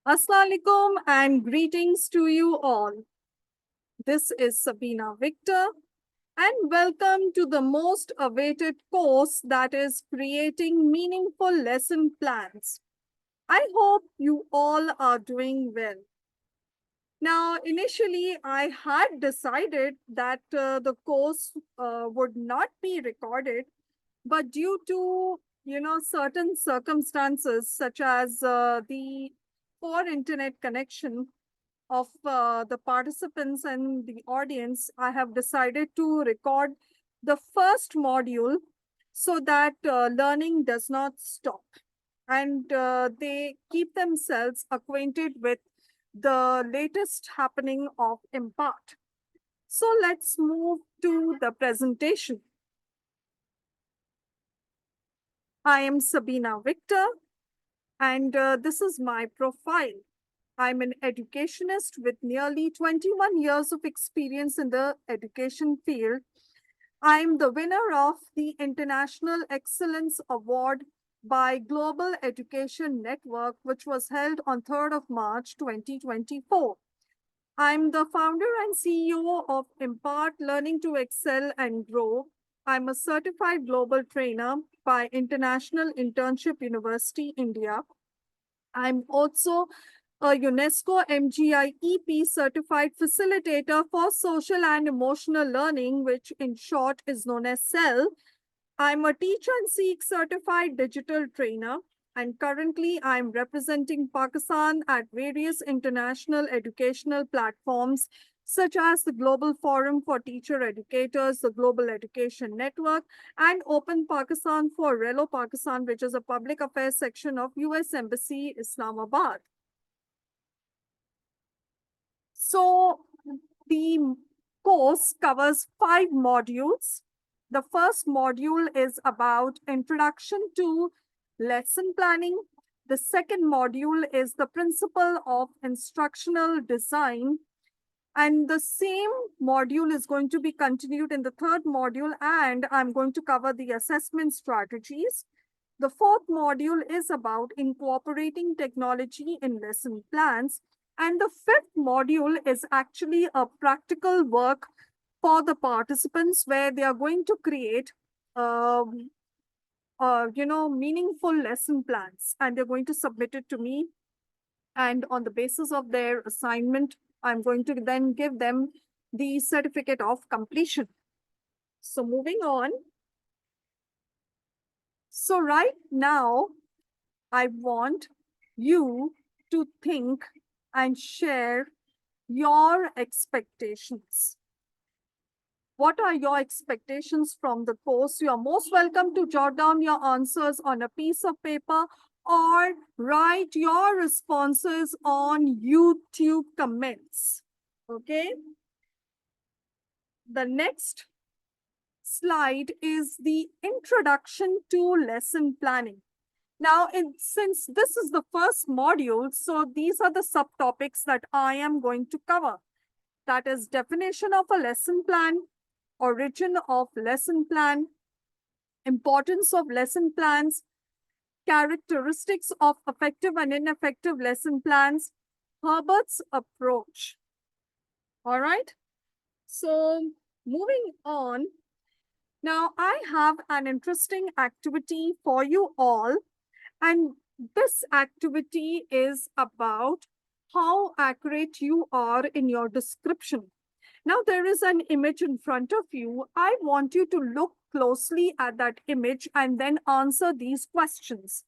Assalamu alaikum and greetings to you all. This is Sabina Victor and welcome to the most awaited course that is creating meaningful lesson plans. I hope you all are doing well. Now, initially, I had decided that the course would not be recorded, but due to certain circumstances such as the poor internet connection of the participants and the audience, I have decided to record the first module so that learning does not stop and they keep themselves acquainted with the latest happening of Impart. So let's move to the presentation. I am Sabina Victor, and this is my profile. I'm an educationist with nearly 21 years of experience in the education field. I'm the winner of the International Excellence Award by Global Education Network, which was held on 3rd of March 2024. I'm the founder and CEO of Impart Learning to Excel and Grow. I'm a certified global trainer by International Internship University, India. I'm also a UNESCO MGI certified facilitator for social and emotional learning, which in short is known as CEL. I'm a Teach and Seek certified digital trainer, and currently I'm representing Pakistan at various international educational platforms such as the Global Forum for Teacher Educators, the Global Education Network, and Open Pakistan for Relo Pakistan, which is a public affairs section of US Embassy, Islamabad. So the course covers 5 modules. The first module is about introduction to lesson planning. The second module is the principle of instructional design. And the same module is going to be continued in the third module, and I'm going to cover the assessment strategies. The fourth module is about incorporating technology in lesson plans. And the fifth module is actually a practical work for the participants where they are going to create meaningful lesson plans, and they're going to submit it to me. And on the basis of their assignment, I'm going to then give them the certificate of completion. So moving on. So right now, I want you to think and share your expectations. What are your expectations from the course? You are most welcome to jot down your answers on a piece of paper or write your responses on YouTube comments. Okay. The next slide is the introduction to lesson planning. Now, since this is the first module, so these are the subtopics that I am going to cover. That is definition of a lesson plan, origin of lesson plan, importance of lesson plans, characteristics of effective and ineffective lesson plans, Herbert's approach. All right. So moving on. Now, I have an interesting activity for you all. And this activity is about how accurate you are in your description. Now, there is an image in front of you. I want you to look closely at that image and then answer these questions.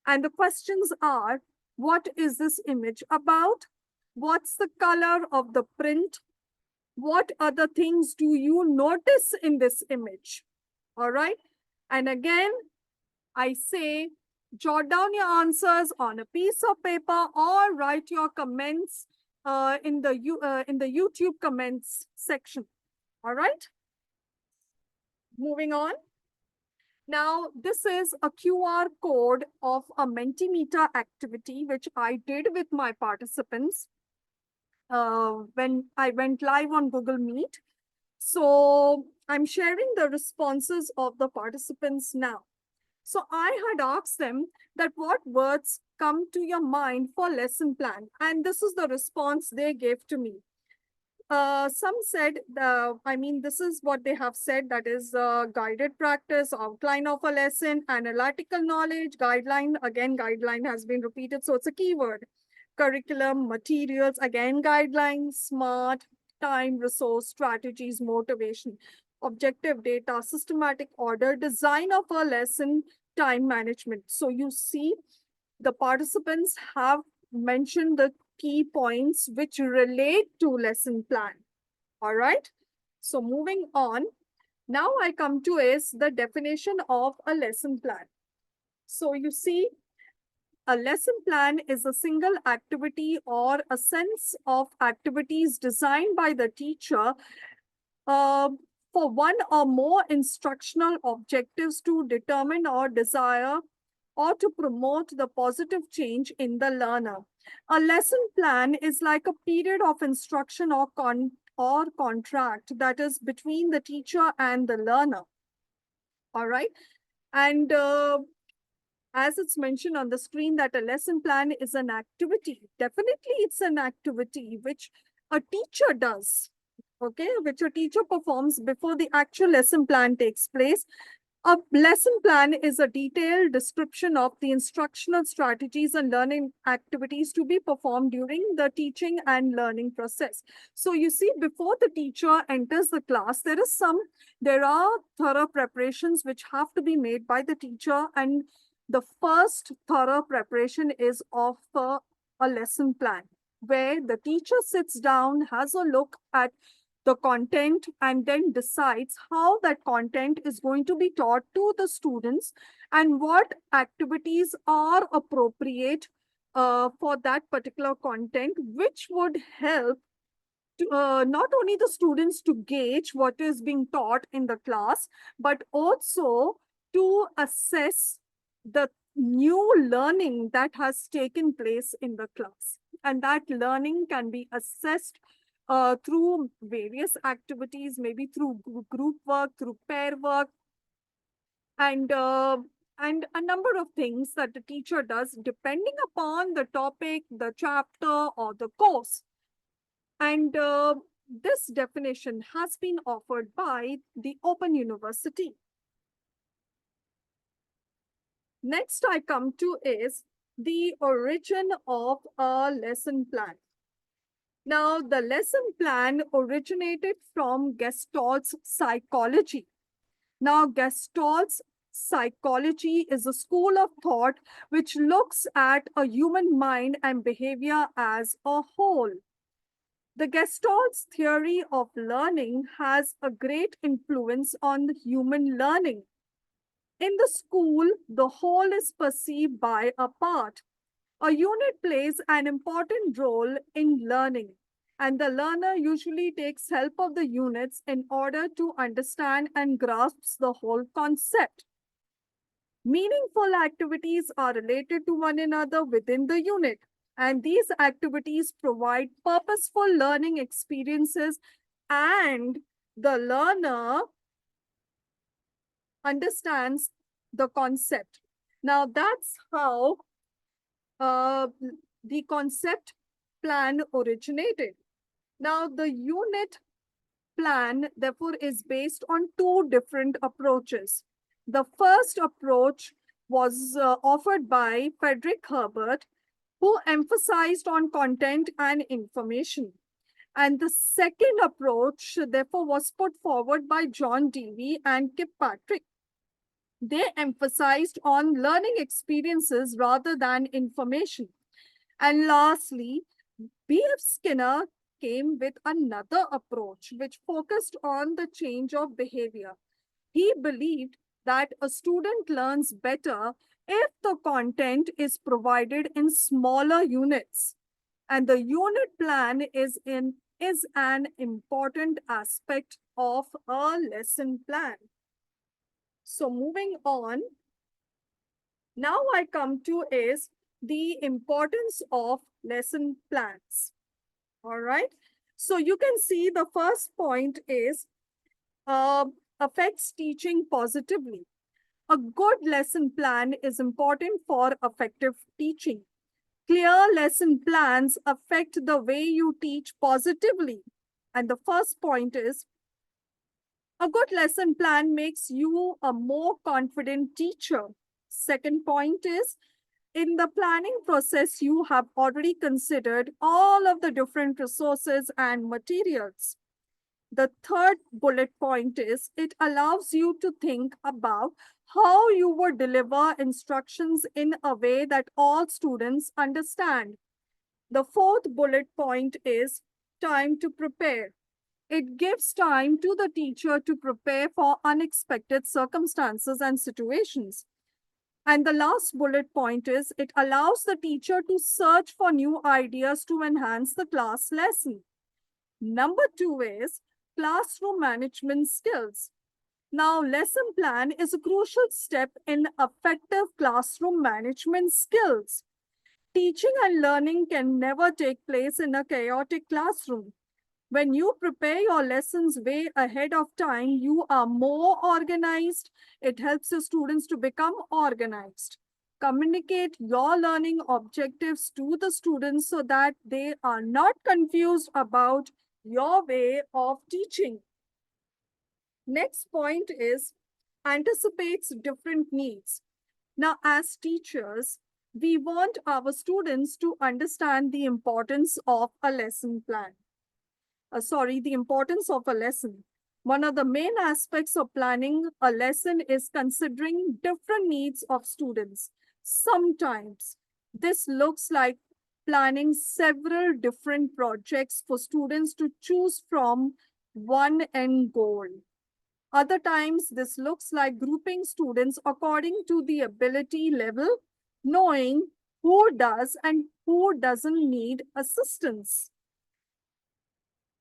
And the questions are, what is this image about? What's the color of the print? What other things do you notice in this image? All right. And again, I say, jot down your answers on a piece of paper or write your comments in the YouTube comments section. All right. Moving on. Now, this is a QR code of a Mentimeter activity, which I did with my participants when I went live on Google Meet. So I'm sharing the responses of the participants now. So I had asked them that what words come to your mind for lesson plan, and this is the response they gave to me. Some said, this is what they have said, that is guided practice, outline of a lesson, analytical knowledge, guideline. Again, guideline has been repeated, so it's a keyword. Curriculum, materials, again, guidelines, smart, time, resource, strategies, motivation, objective data, systematic order, design of a lesson, time management. So you see, the participants have mentioned the key points which relate to lesson plan. All right. So moving on, now I come to is the definition of a lesson plan. So you see, a lesson plan is a single activity or a sense of activities designed by the teacher uh, for one or more instructional objectives to determine or desire or to promote the positive change in the learner. A lesson plan is like a period of instruction or contract that is between the teacher and the learner. All right. And as it's mentioned on the screen, that a lesson plan is an activity. Definitely, it's an activity which a teacher does, okay, which a teacher performs before the actual lesson plan takes place. A lesson plan is a detailed description of the instructional strategies and learning activities to be performed during the teaching and learning process. So you see, before the teacher enters the class, there are thorough preparations which have to be made by the teacher, and the first thorough preparation is of a lesson plan, where the teacher sits down, has a look at the content, and then decides how that content is going to be taught to the students and what activities are appropriate for that particular content, which would help to, not only the students to gauge what is being taught in the class, but also to assess the new learning that has taken place in the class. And that learning can be assessed through various activities, maybe through group work, through pair work, and and a number of things that the teacher does depending upon the topic, the chapter, or the course. And this definition has been offered by the Open University. Next I come to is the origin of a lesson plan. Now, the lesson plan originated from Gestalt's psychology. Now, Gestalt's psychology is a school of thought which looks at a human mind and behavior as a whole. The Gestalt's theory of learning has a great influence on human learning. In the school, the whole is perceived by a part. A unit plays an important role in learning, and the learner usually takes help of the units in order to understand and grasp the whole concept. Meaningful activities are related to one another within the unit, and these activities provide purposeful learning experiences, and the learner understands the concept. Now, that's how uh, the concept plan originated. Now, the unit plan, therefore, is based on two different approaches. The first approach was offered by Frederick Herbert, who emphasized on content and information. And the second approach, therefore, was put forward by John Dewey and Kip Patrick. They emphasized on learning experiences rather than information. And lastly, B.F. Skinner came with another approach which focused on the change of behavior. He believed that a student learns better if the content is provided in smaller units. And the unit plan is an important aspect of a lesson plan. So moving on, now I come to is the importance of lesson plans. All right. So you can see the first point is affects teaching positively. A good lesson plan is important for effective teaching. Clear lesson plans affect the way you teach positively. And the first point is a good lesson plan makes you a more confident teacher. Second point is in the planning process, you have already considered all of the different resources and materials. The third bullet point is it allows you to think about how you would deliver instructions in a way that all students understand. The fourth bullet point is time to prepare. It gives time to the teacher to prepare for unexpected circumstances and situations. And the last bullet point is it allows the teacher to search for new ideas to enhance the class lesson. Number two is classroom management skills. Now, lesson plan is a crucial step in effective classroom management skills. Teaching and learning can never take place in a chaotic classroom. When you prepare your lessons way ahead of time, you are more organized. It helps your students to become organized. Communicate your learning objectives to the students so that they are not confused about your way of teaching. Next point is anticipates different needs. Now, as teachers, we want our students to understand the importance of a lesson plan. The importance of a lesson. One of the main aspects of planning a lesson is considering different needs of students. Sometimes this looks like planning several different projects for students to choose from one end goal. Other times, this looks like grouping students according to the ability level, knowing who does and who doesn't need assistance.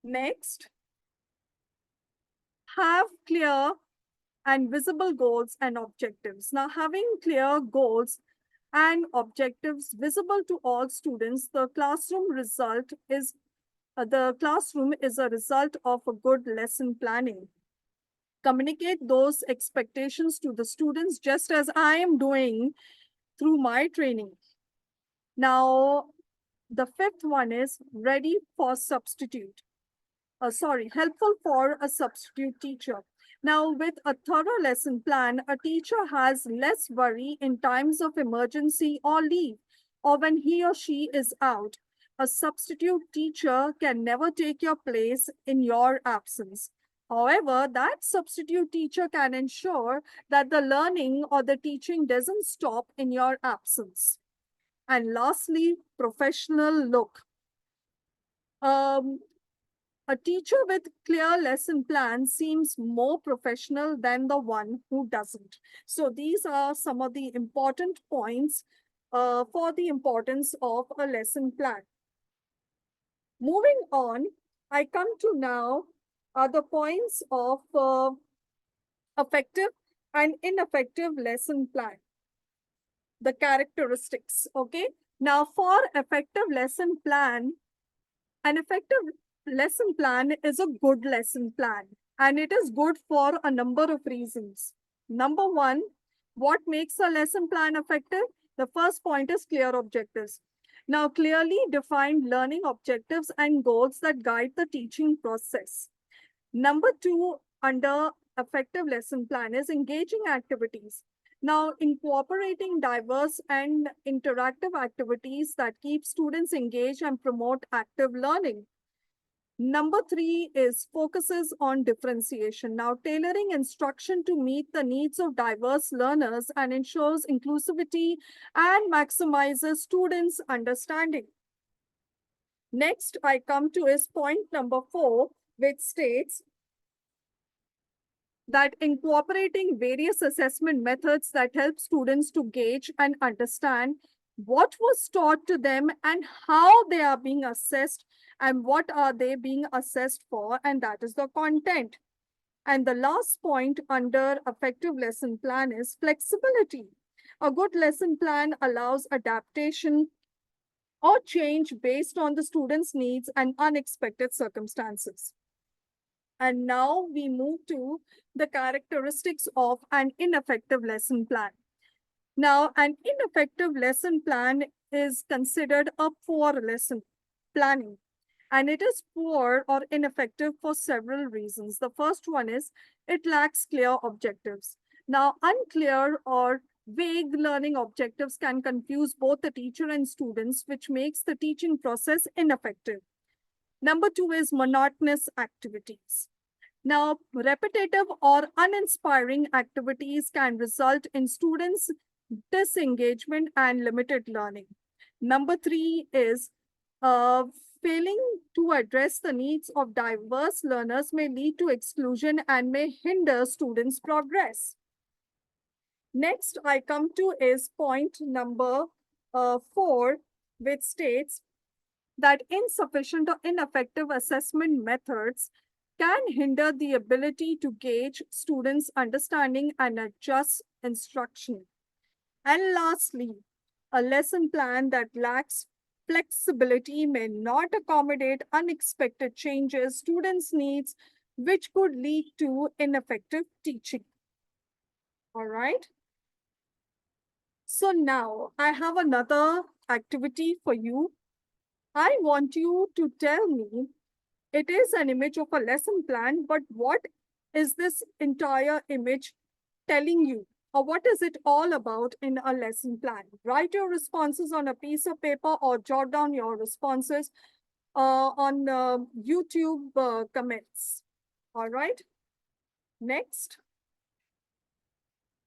Next, have clear and visible goals and objectives. Now, having clear goals and objectives visible to all students, the classroom is a result of a good lesson planning. Communicate those expectations to the students just as I am doing through my training. Now, the fifth one is ready for substitute. Helpful for a substitute teacher. Now, with a thorough lesson plan, a teacher has less worry in times of emergency or leave, or when he or she is out. A substitute teacher can never take your place in your absence. However, that substitute teacher can ensure that the learning or the teaching doesn't stop in your absence. And lastly, professional look. Um, a teacher with clear lesson plans seems more professional than the one who doesn't. So these are some of the important points for the importance of a lesson plan. Moving on, I come to now the points of effective and ineffective lesson plan. The characteristics, okay? Now for effective lesson plan, an effective lesson plan is a good lesson plan, and it is good for a number of reasons. Number one, what makes a lesson plan effective? The first point is clear objectives. Now, clearly defined learning objectives and goals that guide the teaching process. Number two, under effective lesson plan is engaging activities. Now, incorporating diverse and interactive activities that keep students engaged and promote active learning. Number three is focuses on differentiation. Now, tailoring instruction to meet the needs of diverse learners and ensures inclusivity and maximizes students' understanding. Next, I come to is point number 4, which states that incorporating various assessment methods that help students to gauge and understand what was taught to them and how they are being assessed and what are they being assessed for, and that is the content. And the last point under effective lesson plan is flexibility. A good lesson plan allows adaptation or change based on the student's needs and unexpected circumstances. And now we move to the characteristics of an ineffective lesson plan. Now, an ineffective lesson plan is considered a poor lesson planning. And it is poor or ineffective for several reasons. The first one is it lacks clear objectives. Now, unclear or vague learning objectives can confuse both the teacher and students, which makes the teaching process ineffective. Number two is monotonous activities. Now, repetitive or uninspiring activities can result in students' disengagement and limited learning. Number three is uh, failing to address the needs of diverse learners may lead to exclusion and may hinder students' progress. Next, I come to is point number 4, which states that insufficient or ineffective assessment methods can hinder the ability to gauge students' understanding and adjust instruction. And lastly, a lesson plan that lacks flexibility may not accommodate unexpected changes students' needs, which could lead to ineffective teaching. All right. So now I have another activity for you. I want you to tell me, it is an image of a lesson plan, but what is this entire image telling you? Or what is it all about in a lesson plan? Write your responses on a piece of paper or jot down your responses on YouTube comments. All right. Next.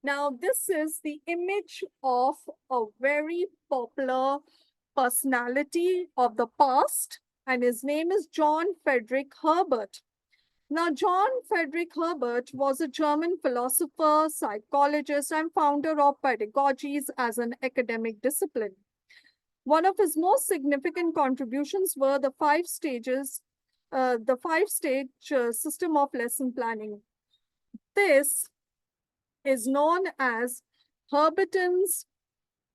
Now, this is the image of a very popular personality of the past, and his name is John Friedrich Herbert. Now, John Friedrich Herbert was a German philosopher, psychologist, and founder of pedagogies as an academic discipline. One of his most significant contributions were the five-stage system of lesson planning. This is known as Herberton's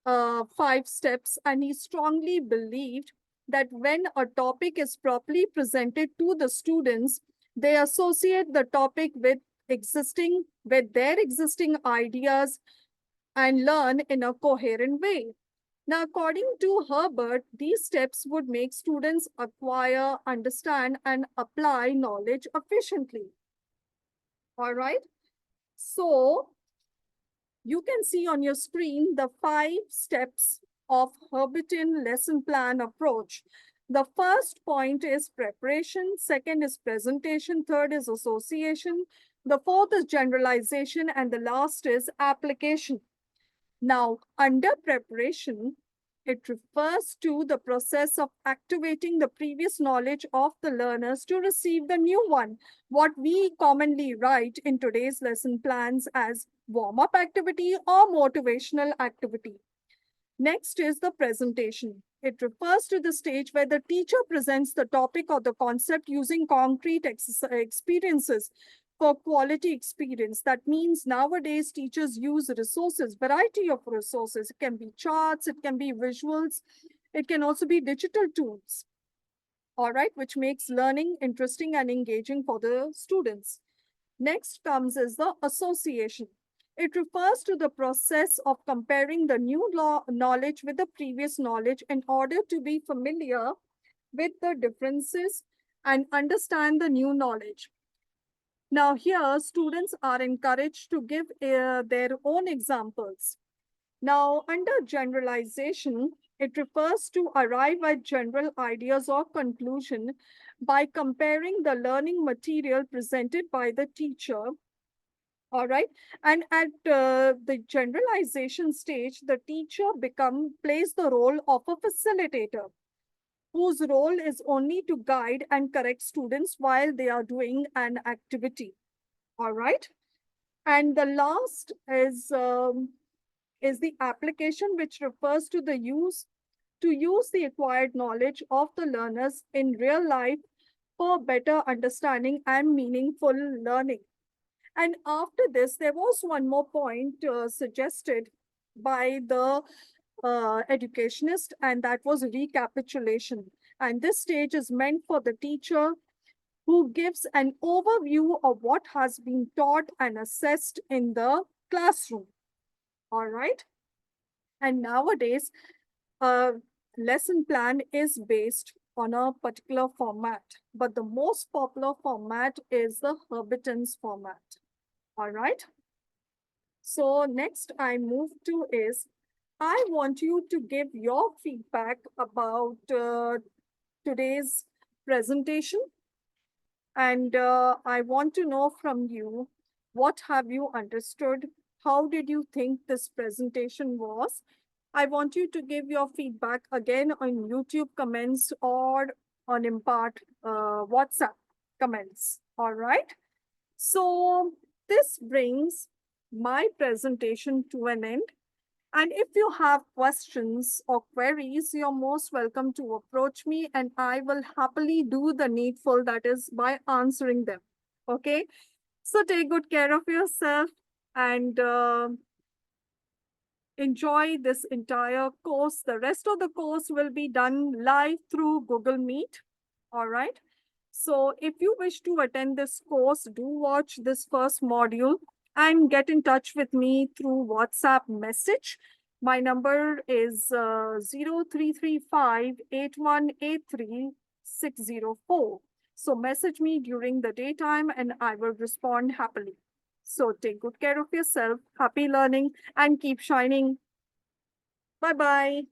5 steps, and he strongly believed that when a topic is properly presented to the students, they associate the topic with their existing ideas and learn in a coherent way. Now, according to Herbert, these steps would make students acquire, understand, and apply knowledge efficiently. All right. So, you can see on your screen the 5 steps of Herbertian lesson plan approach. The first point is preparation, second is presentation, third is association, the fourth is generalization, and the last is application. Now, under preparation, it refers to the process of activating the previous knowledge of the learners to receive the new one, what we commonly write in today's lesson plans as warm-up activity or motivational activity. Next is the presentation. It refers to the stage where the teacher presents the topic or the concept using concrete experiences for quality experience. That means nowadays teachers use resources, variety of resources. It can be charts, it can be visuals, it can also be digital tools, all right, which makes learning interesting and engaging for the students. Next comes is the association. It refers to the process of comparing the new knowledge with the previous knowledge in order to be familiar with the differences and understand the new knowledge. Now here, students are encouraged to give their own examples. Now, under generalization, it refers to arrive at general ideas or conclusion by comparing the learning material presented by the teacher. All right. And at the generalization stage, the teacher plays the role of a facilitator, whose role is only to guide and correct students while they are doing an activity. All right. And the last is the application, which refers to use the acquired knowledge of the learners in real life for better understanding and meaningful learning. And after this, there was one more point suggested by the educationist, and that was recapitulation. And this stage is meant for the teacher who gives an overview of what has been taught and assessed in the classroom. All right. And nowadays, a lesson plan is based on a particular format, but the most popular format is the Herberton's format. All right. So next I move to is I want you to give your feedback about today's presentation. And I want to know from you, what have you understood? How did you think this presentation was? I want you to give your feedback again on YouTube comments or on Impart WhatsApp comments. All right. So this brings my presentation to an end. And if you have questions or queries, you're most welcome to approach me and I will happily do the needful, that is by answering them. Okay. So take good care of yourself and enjoy this entire course. The rest of the course will be done live through Google Meet. All right. So if you wish to attend this course, do watch this first module and get in touch with me through WhatsApp message. My number is 0335 So message me during the daytime and I will respond happily. So take good care of yourself, happy learning, and keep shining. Bye-bye.